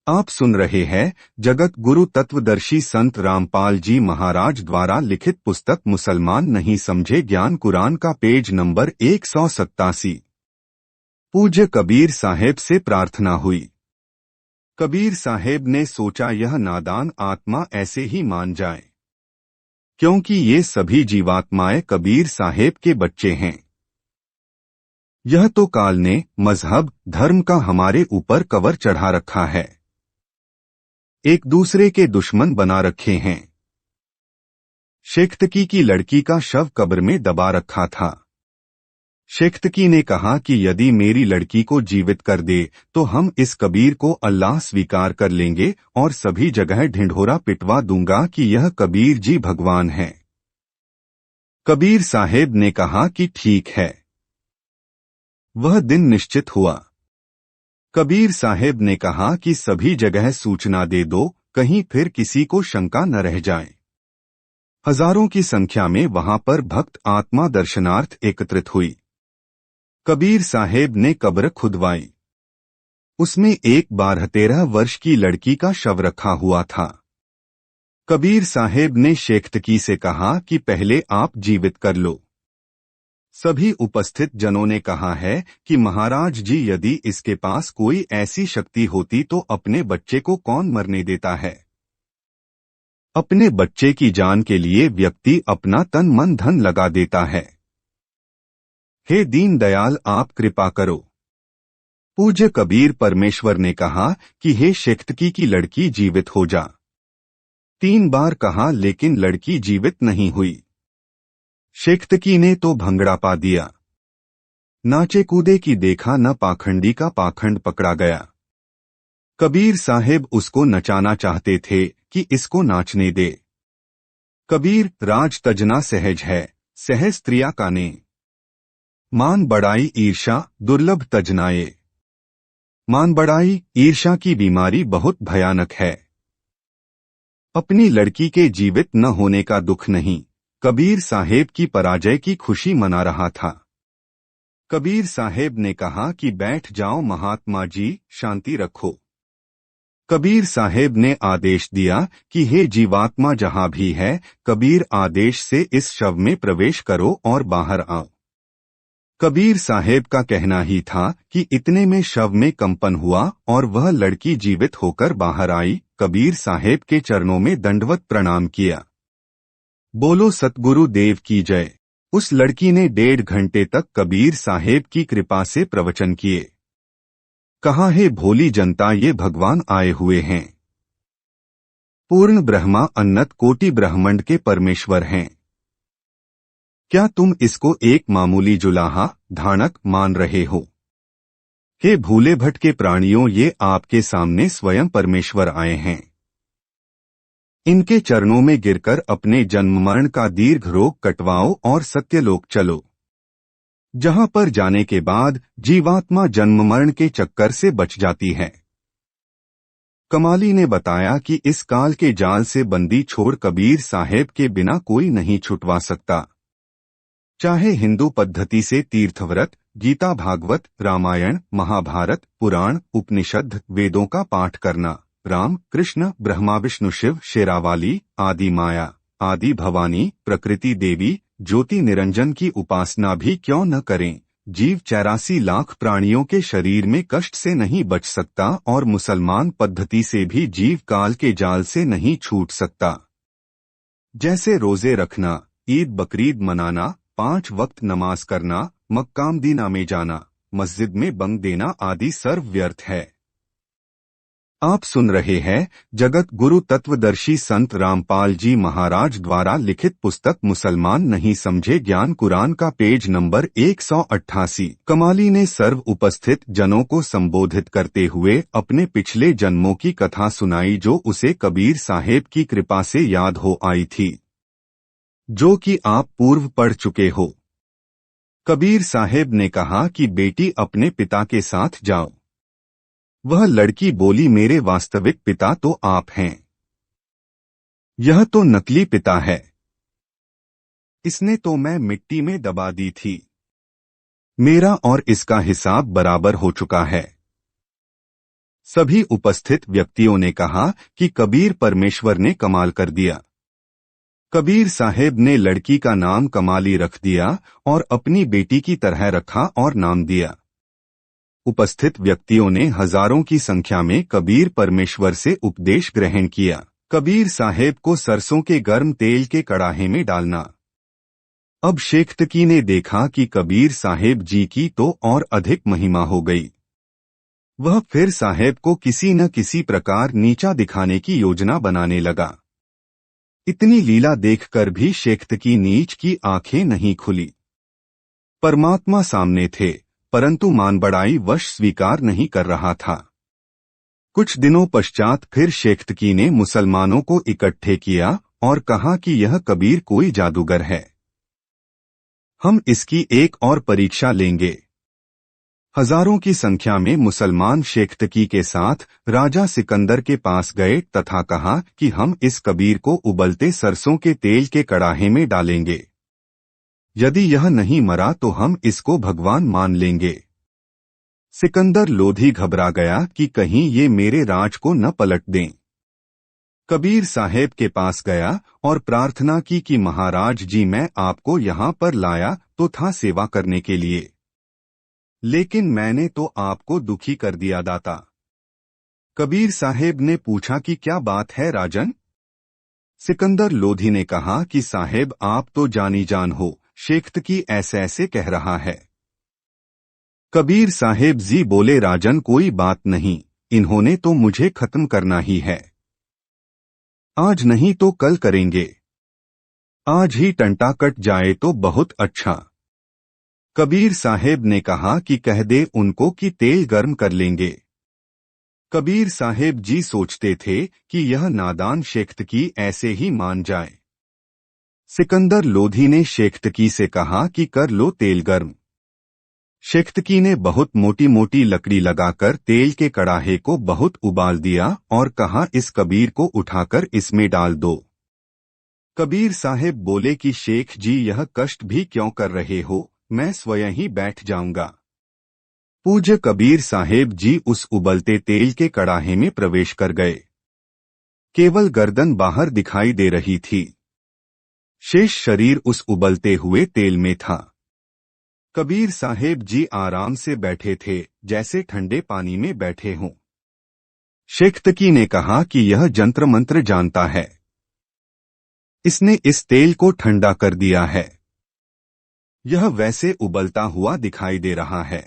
आप सुन रहे हैं जगत गुरु तत्वदर्शी संत रामपाल जी महाराज द्वारा लिखित पुस्तक मुसलमान नहीं समझे ज्ञान कुरान का पेज नंबर 187। पूज्य कबीर साहेब से प्रार्थना हुई। कबीर साहेब ने सोचा यह नादान आत्मा ऐसे ही मान जाए, क्योंकि ये सभी जीवात्माएं कबीर साहेब के बच्चे हैं। यह तो काल ने मजहब धर्म का हमारे ऊपर कवर चढ़ा रखा है, एक दूसरे के दुश्मन बना रखे हैं। शेख्तकी की लड़की का शव कब्र में दबा रखा था। शेख्तकी ने कहा कि यदि मेरी लड़की को जीवित कर दे तो हम इस कबीर को अल्लाह स्वीकार कर लेंगे और सभी जगह ढिंढोरा पिटवा दूंगा कि यह कबीर जी भगवान हैं। कबीर साहेब ने कहा कि ठीक है। वह दिन निश्चित हुआ। कबीर साहेब ने कहा कि सभी जगह सूचना दे दो, कहीं फिर किसी को शंका न रह जाए। हजारों की संख्या में वहां पर भक्त आत्मा दर्शनार्थ एकत्रित हुई। कबीर साहेब ने कब्र खुदवाई। उसमें एक 12-13 वर्ष की लड़की का शव रखा हुआ था। कबीर साहेब ने शेख्तकी से कहा कि पहले आप जीवित कर लो। सभी उपस्थित जनों ने कहा है कि महाराज जी, यदि इसके पास कोई ऐसी शक्ति होती तो अपने बच्चे को कौन मरने देता है। अपने बच्चे की जान के लिए व्यक्ति अपना तन मन धन लगा देता है। हे दीन दयाल, आप कृपा करो। पूज्य कबीर परमेश्वर ने कहा कि हे शेख्तकी की लड़की जीवित हो जा। 3 बार कहा, लेकिन लड़की जीवित नहीं हुई। शेख्तकी ने तो भंगड़ा पा दिया। नाचे कूदे की देखा न पाखंडी का पाखंड पकड़ा गया। कबीर साहेब उसको नचाना चाहते थे कि इसको नाचने दे। कबीर राज तजना सहज है, सहज स्त्रिया काने। मान बढ़ाई ईर्षा दुर्लभ तजनाए। मान बढ़ाई ईर्षा की बीमारी बहुत भयानक है। अपनी लड़की के जीवित न होने का दुख नहीं, कबीर साहेब की पराजय की खुशी मना रहा था। कबीर साहेब ने कहा कि बैठ जाओ महात्मा जी, शांति रखो। कबीर साहेब ने आदेश दिया कि हे जीवात्मा जहां भी है, कबीर आदेश से इस शव में प्रवेश करो और बाहर आओ। कबीर साहेब का कहना ही था कि इतने में शव में कंपन हुआ और वह लड़की जीवित होकर बाहर आई। कबीर साहेब के चरणों में दंडवत प्रणाम किया। बोलो सतगुरु देव की जय। उस लड़की ने 1.5 घंटे तक कबीर साहेब की कृपा से प्रवचन किए। कहा, हे भोली जनता, ये भगवान आए हुए हैं। पूर्ण ब्रह्मा अन्नत कोटि ब्रह्मांड के परमेश्वर हैं। क्या तुम इसको एक मामूली जुलाहा धानक मान रहे हो? हे भूले भटके प्राणियों, ये आपके सामने स्वयं परमेश्वर आए हैं। इनके चरणों में गिरकर अपने जन्म मरण का दीर्घ रोग कटवाओ और सत्यलोक चलो, जहां पर जाने के बाद जीवात्मा जन्म मरण के चक्कर से बच जाती है। कमाली ने बताया कि इस काल के जाल से बंदी छोड़ कबीर साहेब के बिना कोई नहीं छुटवा सकता। चाहे हिंदू पद्धति से तीर्थव्रत, गीता, भागवत, रामायण, महाभारत, पुराण, उपनिषद, वेदों का पाठ करना, राम कृष्ण ब्रह्मा विष्णु शिव शेरावाली आदि माया आदि भवानी प्रकृति देवी ज्योति निरंजन की उपासना भी क्यों न करें, जीव 84 लाख प्राणियों के शरीर में कष्ट से नहीं बच सकता और मुसलमान पद्धति से भी जीव काल के जाल से नहीं छूट सकता। जैसे रोजे रखना, ईद बकरीद मनाना, 5 वक्त नमाज करना, मक्का मदीना में जाना, मस्जिद में बंग देना आदि सर्व व्यर्थ है। आप सुन रहे हैं जगत गुरु तत्वदर्शी संत रामपाल जी महाराज द्वारा लिखित पुस्तक मुसलमान नहीं समझे ज्ञान कुरान का पेज नंबर 188। कमाली ने सर्व उपस्थित जनों को संबोधित करते हुए अपने पिछले जन्मों की कथा सुनाई, जो उसे कबीर साहेब की कृपा से याद हो आई थी, जो कि आप पूर्व पढ़ चुके हो। कबीर साहेब ने कहा कि बेटी अपने पिता के साथ जाओ। वह लड़की बोली, मेरे वास्तविक पिता तो आप हैं, यह तो नकली पिता है। इसने तो मैं मिट्टी में दबा दी थी। मेरा और इसका हिसाब बराबर हो चुका है। सभी उपस्थित व्यक्तियों ने कहा कि कबीर परमेश्वर ने कमाल कर दिया। कबीर साहेब ने लड़की का नाम कमाली रख दिया और अपनी बेटी की तरह रखा और नाम दिया। उपस्थित व्यक्तियों ने हजारों की संख्या में कबीर परमेश्वर से उपदेश ग्रहण किया। कबीर साहेब को सरसों के गर्म तेल के कड़ाहे में डालना। अब शेख तकी ने देखा कि कबीर साहेब जी की तो और अधिक महिमा हो गई। वह फिर साहेब को किसी न किसी प्रकार नीचा दिखाने की योजना बनाने लगा। इतनी लीला देखकर भी शेख तकी नीच की आंखें नहीं खुली। परमात्मा सामने थे, परंतु मानबड़ाई वश स्वीकार नहीं कर रहा था। कुछ दिनों पश्चात फिर शेख तकी ने मुसलमानों को इकट्ठे किया और कहा कि यह कबीर कोई जादूगर है। हम इसकी एक और परीक्षा लेंगे। हजारों की संख्या में मुसलमान शेख तकी के साथ राजा सिकंदर के पास गए तथा कहा कि हम इस कबीर को उबलते सरसों के तेल के कड़ाहे में डालेंगे। यदि यह नहीं मरा तो हम इसको भगवान मान लेंगे। सिकंदर लोधी घबरा गया कि कहीं ये मेरे राज को न पलट दें। कबीर साहेब के पास गया और प्रार्थना की कि महाराज जी, मैं आपको यहाँ पर लाया तो था सेवा करने के लिए, लेकिन मैंने तो आपको दुखी कर दिया दाता। कबीर साहेब ने पूछा कि क्या बात है राजन? सिकंदर लोधी ने कहा कि साहेब, आप तो जानी जान हो, शेख तकी ऐसे ऐसे कह रहा है। कबीर साहेब जी बोले, राजन कोई बात नहीं, इन्होंने तो मुझे खत्म करना ही है। आज नहीं तो कल करेंगे। आज ही टंटा कट जाए तो बहुत अच्छा। कबीर साहेब ने कहा कि कह दे उनको कि तेल गर्म कर लेंगे। कबीर साहेब जी सोचते थे कि यह नादान शेख तकी ऐसे ही मान जाए। सिकंदर लोधी ने शेख तकी से कहा कि कर लो तेल गर्म। शेख तकी ने बहुत मोटी मोटी लकड़ी लगाकर तेल के कड़ाहे को बहुत उबाल दिया और कहा, इस कबीर को उठाकर इसमें डाल दो। कबीर साहेब बोले कि शेख जी, यह कष्ट भी क्यों कर रहे हो, मैं स्वयं ही बैठ जाऊंगा। पूज्य कबीर साहेब जी उस उबलते तेल के कड़ाहे में प्रवेश कर गए। केवल गर्दन बाहर दिखाई दे रही थी। शेष शरीर उस उबलते हुए तेल में था। कबीर साहेब जी आराम से बैठे थे, जैसे ठंडे पानी में बैठे हों। शेख तकी ने कहा कि यह जंत्र मंत्र जानता है, इसने इस तेल को ठंडा कर दिया है। यह वैसे उबलता हुआ दिखाई दे रहा है।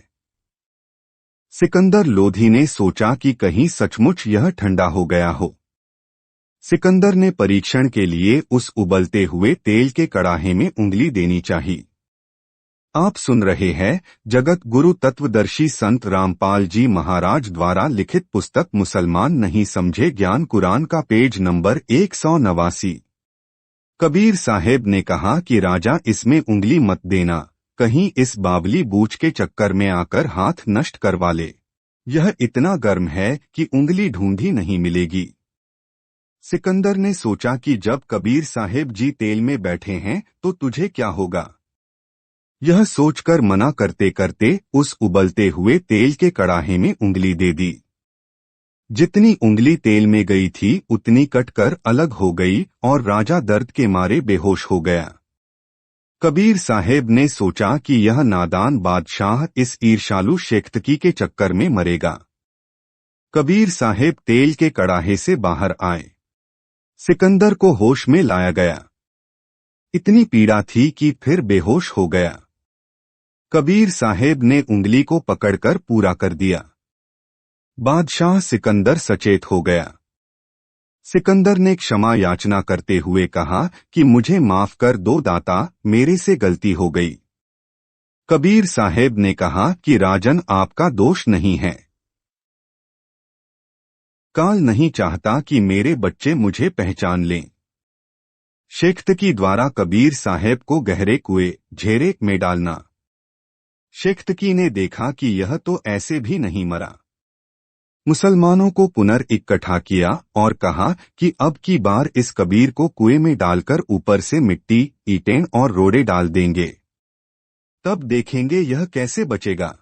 सिकंदर लोधी ने सोचा कि कहीं सचमुच यह ठंडा हो गया हो। सिकंदर ने परीक्षण के लिए उस उबलते हुए तेल के कड़ाहे में उंगली देनी चाहिए। आप सुन रहे हैं जगत गुरु तत्वदर्शी संत रामपाल जी महाराज द्वारा लिखित पुस्तक मुसलमान नहीं समझे ज्ञान कुरान का पेज नंबर 189। कबीर साहेब ने कहा कि राजा, इसमें उंगली मत देना, कहीं इस बावली बूझ के चक्कर में आकर हाथ नष्ट करवा ले। यह इतना गर्म है कि उंगली ढूंढी नहीं मिलेगी। सिकंदर ने सोचा कि जब कबीर साहेब जी तेल में बैठे हैं तो तुझे क्या होगा। यह सोचकर मना करते करते उस उबलते हुए तेल के कड़ाहे में उंगली दे दी। जितनी उंगली तेल में गई थी उतनी कटकर अलग हो गई और राजा दर्द के मारे बेहोश हो गया। कबीर साहेब ने सोचा कि यह नादान बादशाह इस ईर्ष्यालु शेख तकी के चक्कर में मरेगा। कबीर साहेब तेल के कड़ाहे से बाहर आए। सिकंदर को होश में लाया गया। इतनी पीड़ा थी कि फिर बेहोश हो गया। कबीर साहेब ने उंगली को पकड़कर पूरा कर दिया। बादशाह सिकंदर सचेत हो गया। सिकंदर ने क्षमा याचना करते हुए कहा कि मुझे माफ कर दो दाता, मेरे से गलती हो गई। कबीर साहेब ने कहा कि राजन, आपका दोष नहीं है। काल नहीं चाहता कि मेरे बच्चे मुझे पहचान लें। शेख तकी द्वारा कबीर साहेब को गहरे कुएं झेरे में डालना। शेख तकी ने देखा कि यह तो ऐसे भी नहीं मरा। मुसलमानों को पुनर्इकट्ठा किया और कहा कि अब की बार इस कबीर को कुएं में डालकर ऊपर से मिट्टी, ईंटें और रोड़े डाल देंगे, तब देखेंगे यह कैसे बचेगा।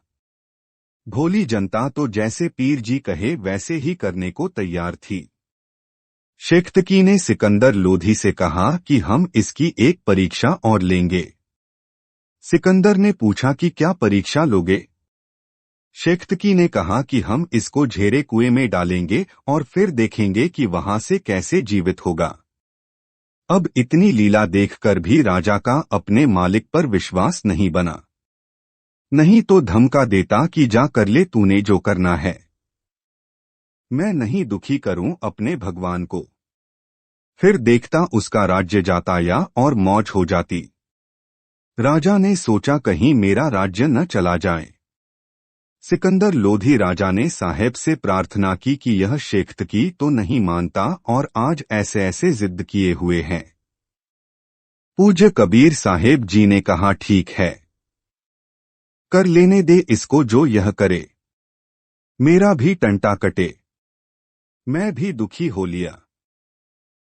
भोली जनता तो जैसे पीर जी कहे वैसे ही करने को तैयार थी। शेख्तकी ने सिकंदर लोधी से कहा कि हम इसकी एक परीक्षा और लेंगे। सिकंदर ने पूछा कि क्या परीक्षा लोगे? शेख्तकी ने कहा कि हम इसको झेरे कुएं में डालेंगे और फिर देखेंगे कि वहां से कैसे जीवित होगा। अब इतनी लीला देखकर भी राजा का अपने मालिक पर विश्वास नहीं बना। नहीं तो धमका देता कि जा कर ले तूने जो करना है, मैं नहीं दुखी करूं अपने भगवान को। फिर देखता उसका राज्य जाता या और मौज हो जाती। राजा ने सोचा कहीं मेरा राज्य न चला जाए। सिकंदर लोधी राजा ने साहेब से प्रार्थना की कि यह शेख्तकी तो नहीं मानता और आज ऐसे ऐसे जिद किए हुए हैं। पूज्य कबीर साहेब जी ने कहा ठीक है, कर लेने दे इसको जो यह करे, मेरा भी टंटा कटे। मैं भी दुखी हो लिया।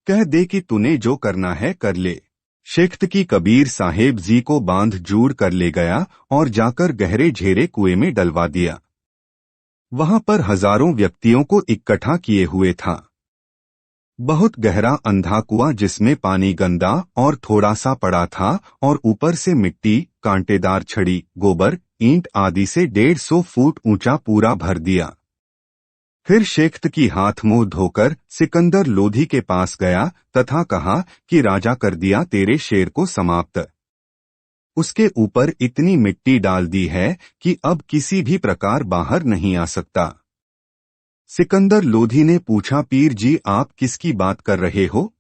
कह दे कि तूने जो करना है कर ले। शेख्तकी कबीर साहेब जी को बांध जूड़ कर ले गया और जाकर गहरे झेरे कुएं में डलवा दिया। वहां पर हजारों व्यक्तियों को इकट्ठा किए हुए था। बहुत गहरा अंधा कुआं जिसमें पानी गंदा और थोड़ा सा पड़ा था और ऊपर से मिट्टी, कांटेदार छड़ी, गोबर, ईंट आदि से 150 फुट ऊंचा पूरा भर दिया। फिर शेख्तकी हाथ मुंह धोकर सिकंदर लोधी के पास गया तथा कहा कि राजा कर दिया तेरे शेर को समाप्त। उसके ऊपर इतनी मिट्टी डाल दी है कि अब किसी भी प्रकार बाहर नहीं आ सकता। सिकंदर लोधी ने पूछा पीर जी आप किसकी बात कर रहे हो?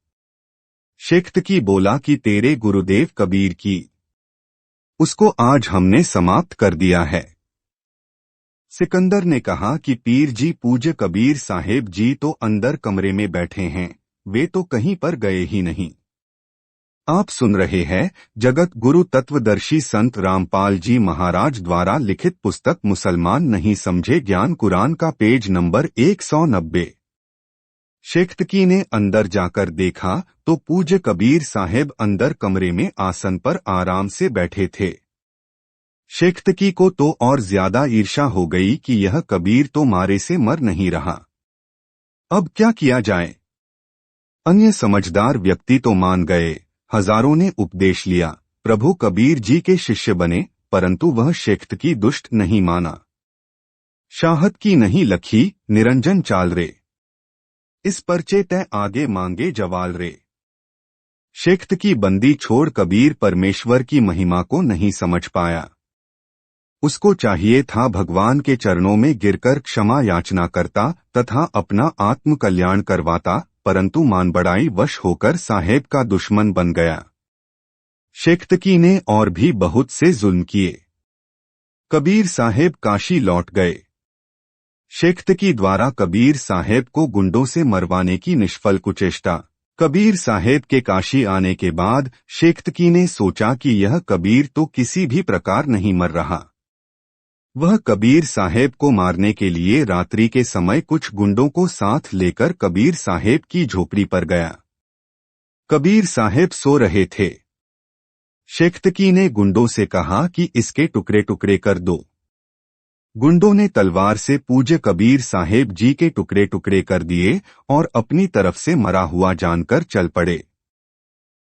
शेख्तकी बोला कि तेरे गुरुदेव कबीर की। उसको आज हमने समाप्त कर दिया है। सिकंदर ने कहा कि पीर जी पूज्य कबीर साहेब जी तो अंदर कमरे में बैठे हैं, वे तो कहीं पर गए ही नहीं। आप सुन रहे हैं जगत गुरु तत्वदर्शी संत रामपाल जी महाराज द्वारा लिखित पुस्तक मुसलमान नहीं समझे ज्ञान कुरान का पेज नंबर 190। शेख्तकी ने अंदर जाकर देखा तो पूज्य कबीर साहेब अंदर कमरे में आसन पर आराम से बैठे थे। शेख्तकी को तो और ज्यादा ईर्ष्या हो गई कि यह कबीर तो मारे से मर नहीं रहा। अब क्या किया जाए? अन्य समझदार व्यक्ति तो मान गए, हजारों ने उपदेश लिया, प्रभु कबीर जी के शिष्य बने, परंतु वह शेख्तकी दुष्ट नहीं माना। शाहत की नहीं लखी निरंजन चाल रे, इस परचे तय आगे मांगे जवाल रे। शेख्तकी बंदी छोड़ कबीर परमेश्वर की महिमा को नहीं समझ पाया। उसको चाहिए था भगवान के चरणों में गिरकर क्षमा याचना करता तथा अपना आत्म कल्याण करवाता, परंतु मानबड़ाई वश होकर साहेब का दुश्मन बन गया। शेख्तकी ने और भी बहुत से जुल्म किए। कबीर साहेब काशी लौट गए। शेख्तकी द्वारा कबीर साहेब को गुंडों से मरवाने की निष्फल कुचेष्टा। कबीर साहेब के काशी आने के बाद शेख्तकी ने सोचा कि यह कबीर तो किसी भी प्रकार नहीं मर रहा। वह कबीर साहेब को मारने के लिए रात्रि के समय कुछ गुंडों को साथ लेकर कबीर साहेब की झोपड़ी पर गया। कबीर साहेब सो रहे थे। शेख्तकी ने गुंडों से कहा कि इसके टुकड़े टुकड़े कर दो। गुंडों ने तलवार से पूज्य कबीर साहेब जी के टुकड़े टुकड़े कर दिए और अपनी तरफ से मरा हुआ जानकर चल पड़े।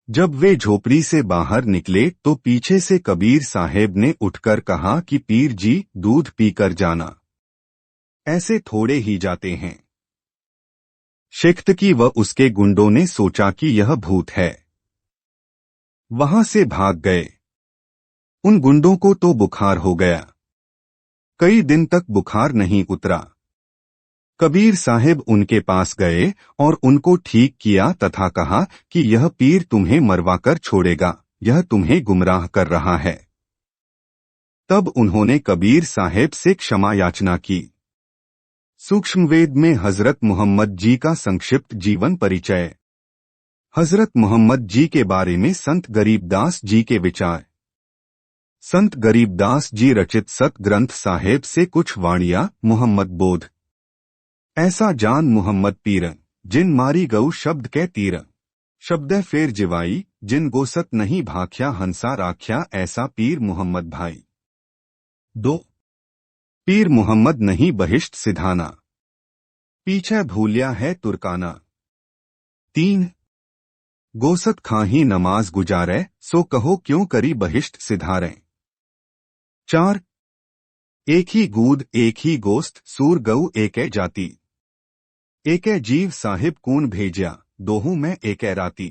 जब वे झोपड़ी से बाहर निकले तो पीछे से कबीर साहेब ने उठकर कहा कि पीर जी दूध पीकर जाना, ऐसे थोड़े ही जाते हैं। शेख्तकी व उसके गुंडों ने सोचा कि यह भूत है, वहां से भाग गए। उन गुंडों को तो बुखार हो गया, कई दिन तक बुखार नहीं उतरा। कबीर साहेब उनके पास गए और उनको ठीक किया तथा कहा कि यह पीर तुम्हें मरवाकर छोड़ेगा, यह तुम्हें गुमराह कर रहा है। तब उन्होंने कबीर साहेब से क्षमा याचना की। सूक्ष्मवेद में हजरत मोहम्मद जी का संक्षिप्त जीवन परिचय। हजरत मोहम्मद जी के बारे में संत गरीबदास जी के विचार। संत गरीबदास जी रचित सत ग्रंथ साहेब से कुछ वाणियां। मोहम्मद बोध। ऐसा जान मोहम्मद पीर, जिन मारी गऊ शब्द के तीर, शब्द फेर जिवाई, जिन गोसत नहीं भाख्या हंसा राख्या, ऐसा पीर मोहम्मद भाई। 2 पीर मोहम्मद नहीं बहिश्त सिधाना, पीछे भूलिया है तुर्काना। 3 गोसत खाही नमाज गुजारे, सो कहो क्यों करी बहिश्त सिधारे। 4 एक ही गूद एक ही गोस्त, सूर गऊ एके जाती, एके जीव साहिब कून भेज्या, दोहू में एके राती।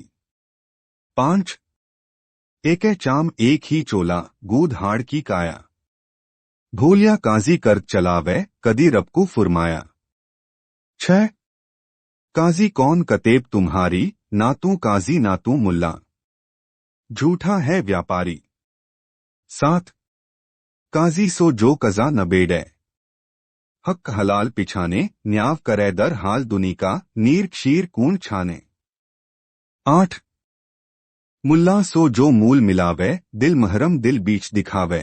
5 एके चाम एक ही चोला, गूद हाड़ की काया, भूलिया काजी कर चलावे, कदी रबकू फुरमाया। 6 काजी कौन कतेब तुम्हारी, ना तू काजी ना तू मुल्ला, झूठा है व्यापारी। 7 काजी सो जो कजा न बेड़े, हक हलाल पिछाने, न्याव करे दर हाल दुनी का, नीर क्षीर कून छाने। 8 मुल्ला सो जो मूल मिलावे, दिल महरम दिल बीच दिखावे।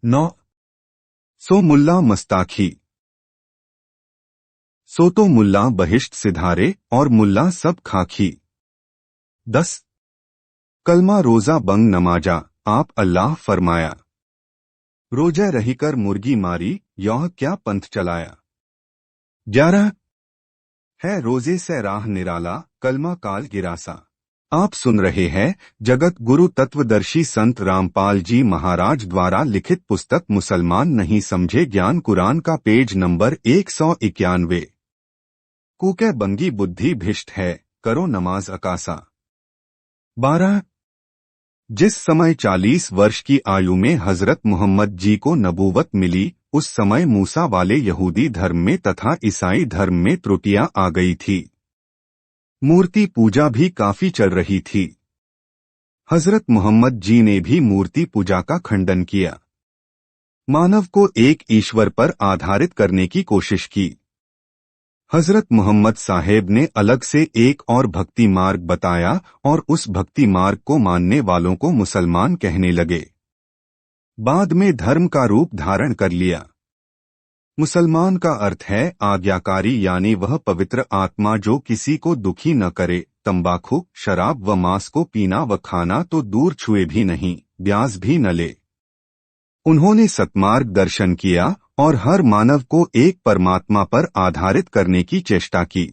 9 सो मुल्ला मस्ताखी, सो तो मुल्ला बहिश्त सिधारे, और मुल्ला सब खाखी। 10 कलमा रोजा बंग नमाजा, आप अल्लाह फरमाया, रोजा रहीकर मुर्गी मारी, यह क्या पंथ चलाया। 11 है रोजे से राह निराला, कलमा काल गिरासा। आप सुन रहे हैं जगत गुरु तत्वदर्शी संत रामपाल जी महाराज द्वारा लिखित पुस्तक मुसलमान नहीं समझे ज्ञान कुरान का पेज नंबर 191। कूके बंगी बुद्धि भिष्ट है, करो नमाज अकासा। 12 जिस समय 40 वर्ष की आयु में हजरत मोहम्मद जी को नबूवत मिली, उस समय मूसा वाले यहूदी धर्म में तथा ईसाई धर्म में त्रुटियां आ गई थी। मूर्ति पूजा भी काफी चल रही थी। हजरत मोहम्मद जी ने भी मूर्ति पूजा का खंडन किया, मानव को एक ईश्वर पर आधारित करने की कोशिश की। हजरत मोहम्मद साहेब ने अलग से एक और भक्ति मार्ग बताया और उस भक्ति मार्ग को मानने वालों को मुसलमान कहने लगे। बाद में धर्म का रूप धारण कर लिया। मुसलमान का अर्थ है आज्ञाकारी, यानी वह पवित्र आत्मा जो किसी को दुखी न करे, तंबाकू शराब व मांस को पीना व खाना तो दूर छुए भी नहीं, ब्याज भी न ले। उन्होंने सत्मार्ग दर्शन किया और हर मानव को एक परमात्मा पर आधारित करने की चेष्टा की।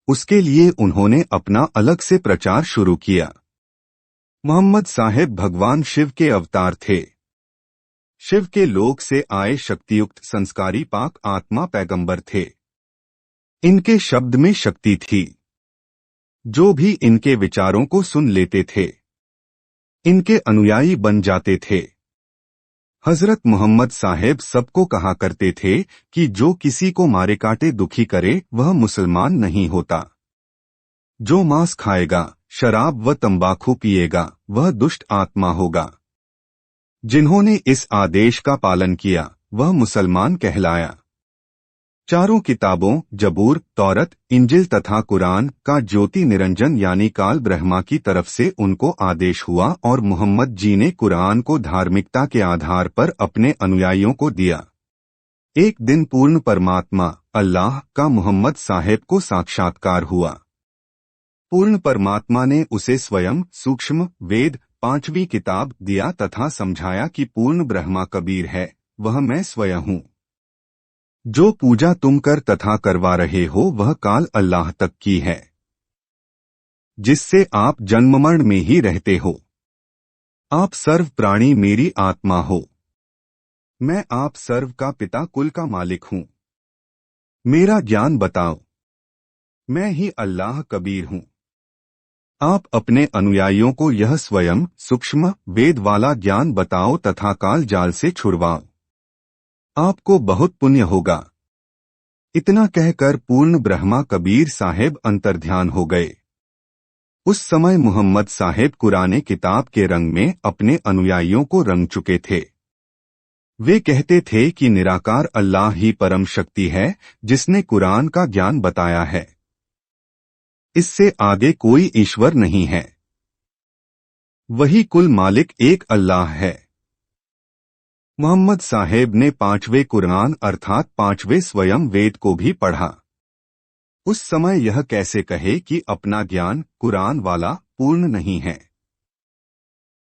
उसके लिए उन्होंने अपना अलग से प्रचार शुरू किया। मोहम्मद साहेब भगवान शिव के अवतार थे। शिव के लोक से आए शक्तियुक्त संस्कारी पाक आत्मा पैगंबर थे। इनके शब्द में शक्ति थी। जो भी इनके विचारों को सुन लेते थे, इनके अनुयायी बन जाते थे। हजरत मोहम्मद साहेब सबको कहा करते थे कि जो किसी को मारे काटे दुखी करे वह मुसलमान नहीं होता। जो मांस खाएगा, शराब व तंबाकू पिएगा, वह दुष्ट आत्मा होगा। जिन्होंने इस आदेश का पालन किया वह मुसलमान कहलाया। चारों किताबों जबूर, तौरत, इंजिल तथा कुरान का ज्योति निरंजन यानी काल ब्रह्मा की तरफ से उनको आदेश हुआ और मोहम्मद जी ने कुरान को धार्मिकता के आधार पर अपने अनुयायियों को दिया। एक दिन पूर्ण परमात्मा अल्लाह का मोहम्मद साहेब को साक्षात्कार हुआ। पूर्ण परमात्मा ने उसे स्वयं सूक्ष्म वेद 5वीं किताब दिया तथा समझाया कि पूर्ण ब्रह्मा कबीर है, वह मैं स्वयं हूँ। जो पूजा तुम कर तथा करवा रहे हो वह काल अल्लाह तक की है, जिससे आप जन्ममरण में ही रहते हो। आप सर्व प्राणी मेरी आत्मा हो। मैं आप सर्व का पिता कुल का मालिक हूँ। मेरा ज्ञान बताओ। मैं ही अल्लाह कबीर हूँ। आप अपने अनुयायियों को यह स्वयं सूक्ष्म वेद वाला ज्ञान बताओ तथा काल जाल से छुड़वाओ। आपको बहुत पुण्य होगा। इतना कहकर पूर्ण ब्रह्मा कबीर साहेब अंतर्ध्यान हो गए। उस समय मोहम्मद साहेब कुरान किताब के रंग में अपने अनुयायियों को रंग चुके थे। वे कहते थे कि निराकार अल्लाह ही परम शक्ति है जिसने कुरान का ज्ञान बताया है। इससे आगे कोई ईश्वर नहीं है। वही कुल मालिक एक अल्लाह है। मोहम्मद साहेब ने 5वें कुरान अर्थात 5वें स्वयं वेद को भी पढ़ा। उस समय यह कैसे कहे कि अपना ज्ञान कुरान वाला पूर्ण नहीं है।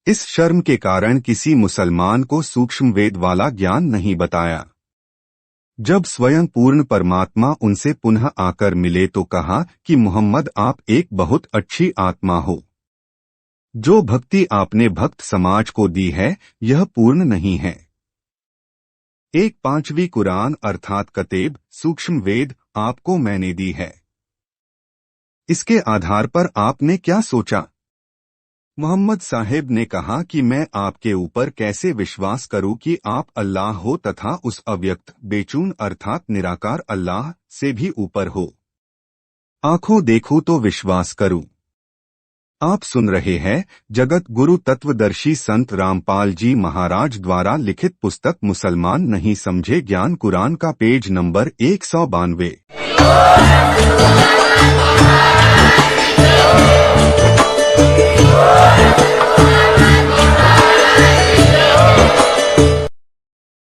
इस शर्म के कारण किसी मुसलमान को सूक्ष्म वेद वाला ज्ञान नहीं बताया। जब स्वयं पूर्ण परमात्मा उनसे पुनः आकर मिले तो कहा कि मोहम्मद आप एक बहुत अच्छी आत्मा हो। जो भक्ति आपने भक्त समाज को दी है यह पूर्ण नहीं है। एक पांचवी कुरान अर्थात कतेब सूक्ष्म वेद आपको मैंने दी है। इसके आधार पर आपने क्या सोचा? मोहम्मद साहिब ने कहा कि मैं आपके ऊपर कैसे विश्वास करूं कि आप अल्लाह हो तथा उस अव्यक्त बेचून अर्थात निराकार अल्लाह से भी ऊपर हो। आंखों देखूं तो विश्वास करूं। आप सुन रहे हैं जगत गुरु तत्वदर्शी संत रामपाल जी महाराज द्वारा लिखित पुस्तक मुसलमान नहीं समझे ज्ञान कुरान का पेज नंबर 192।